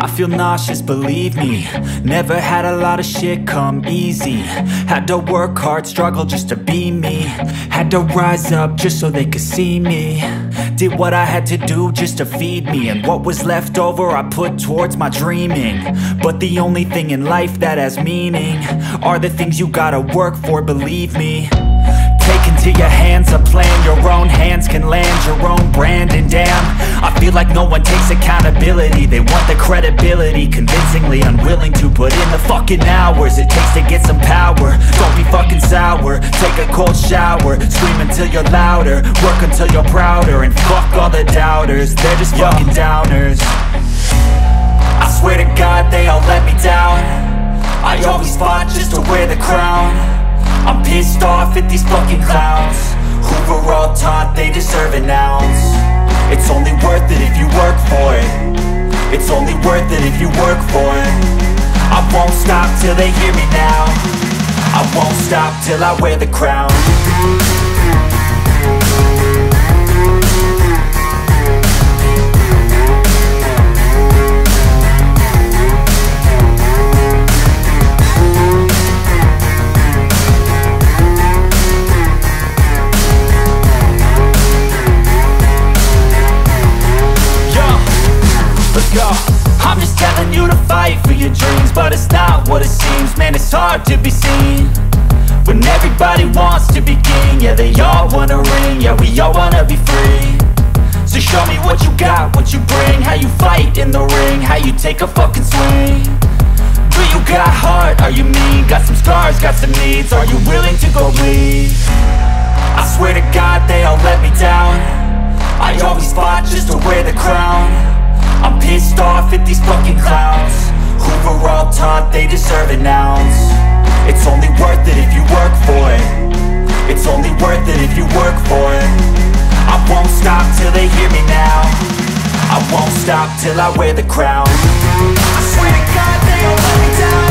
I feel nauseous, believe me. Never had a lot of shit come easy. Had to work hard, struggle just to be me. Had to rise up just so they could see me. Did what I had to do just to feed me. And what was left over I put towards my dreaming. But the only thing in life that has meaning are the things you gotta work for, believe me. Take into your hands a plan, your own hands can land your own brand. And damn, I feel like no one takes accountability. They want the credibility, convincingly unwilling to put in the fucking hours it takes to get some power. Don't be fucking sour, take a cold shower. Scream until you're louder, work until you're prouder. And fuck all the doubters, they're just fucking downers. I swear to God they all let me down. I always fought just to wear the crown. I'm pissed off at these fucking clowns who were all taught they deserve an ounce. It's only worth it if you work for it. It's only worth it if you work for it. I won't stop till they hear me now. I won't stop till I wear the crown. I'm just telling you to fight for your dreams, but it's not what it seems. Man, it's hard to be seen when everybody wants to be king. Yeah, they all wanna ring, yeah, we all wanna be free. So show me what you got, what you bring, how you fight in the ring, how you take a fucking swing. Do you got heart, are you mean? Got some scars, got some needs, are you willing to go bleed? I swear to God they all let me down. I always fought just to wear the crown. I'm pissed off at these fucking clowns who were all taught they deserve an ounce. It's only worth it if you work for it. It's only worth it if you work for it. I won't stop till they hear me now. I won't stop till I wear the crown. I swear to God they all let me down.